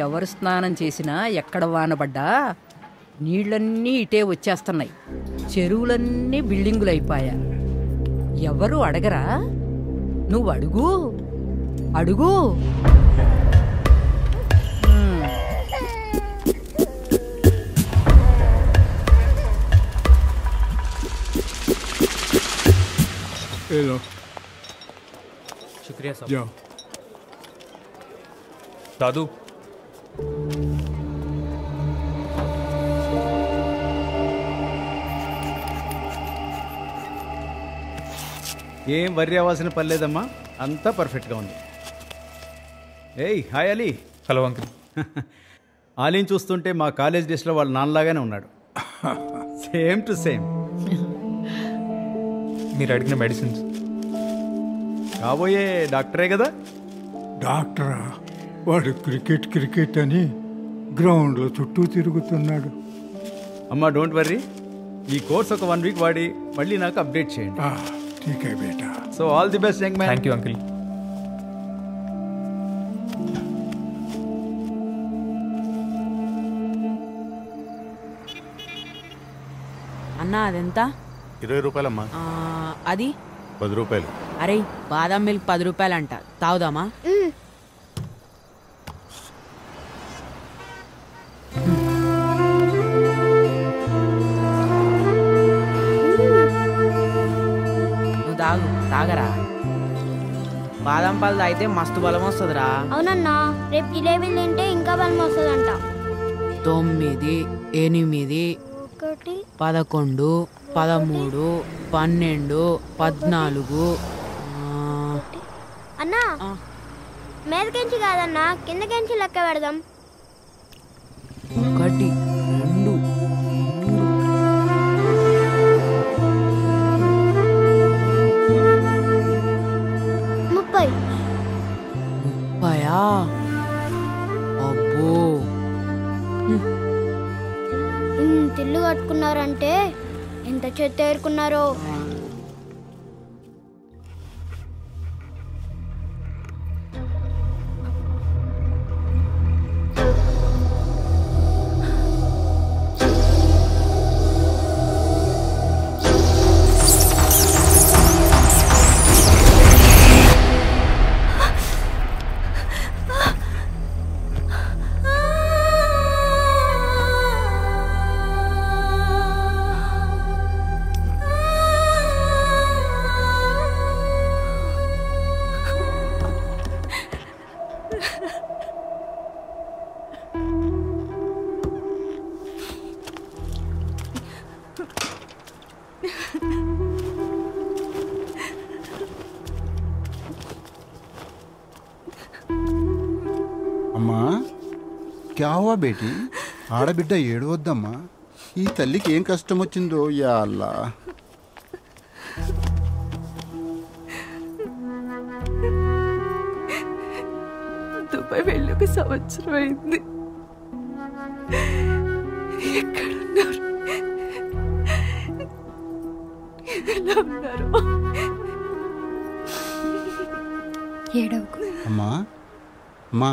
ఎవరు స్నానం చేసినా ఎక్కడ వానబడ్డా నీళ్ళన్నీ ఇటే వచ్చేస్తున్నాయి. చెరువులన్నీ బిల్డింగులైపోయా. ఎవరు అడగరా? నువ్వు అడుగు అడుగు. शुक्रिया साहब। जाओ। दादू ఏం వర్రీ అవ్వాల్సిన పర్లేదమ్మా, అంతా పర్ఫెక్ట్గా ఉంది. ఏయ్ హాయ్ అలీ. Hello uncle. ఆలీని చూస్తుంటే మా కాలేజ్ డేస్లో వాళ్ళ నాన్నలాగానే ఉన్నాడు. Same to same. మీరు అడిగిన మెడిసిన్స్. కాబోయే డాక్టరే కదా? డాక్టరా? వాడు క్రికెట్ క్రికెట్ అని గ్రౌండ్లో చుట్టూ తిరుగుతున్నాడు. అమ్మా డోంట్ వర్రీ, ఈ కోర్స్ ఒక 1 వీక్ వాడి మళ్ళీ నాకు అప్డేట్ చేయండి. ఠీక్ హై బేటా. So all the best young man. Thank you uncle. అన్నా అదెంత? 20 రూపాయలమ్మా. అది 10 రూపాయలు. అరే బాదం మిల్క్ 10 రూపాయలంట, తాగుదామా? నువ్వు తాగరా. బాదం పాలు తాగితే మస్తు బలం వస్తుందిరా. అవునన్నా, రేపు జిలేబీలు తింటే ఇంకా బలం వస్తుందంట. 9, 8, 11, 13, 12, 14. అన్నా మీదకెంచి కాదన్నా, కిందకెంచి లెక్క పెడదాం. 1, 2, 30. 30. అబ్బో, ఇంత ఇల్లు కట్టుకున్నారంటే ఎంత చెత్త ఏరుకున్నారో. అమ్మా క్యా హువా బేటీ? ఆడబిడ్డ ఏడవద్దమ్మా. ఈ తల్లికి ఏం కష్టం వచ్చిందో యా అల్లా. దుబాయ్ వెళ్ళి 1 సంవత్సరం అయింది. ఎక్కడున్నారు? ఎలా ఉన్నారు? అమ్మా అమ్మా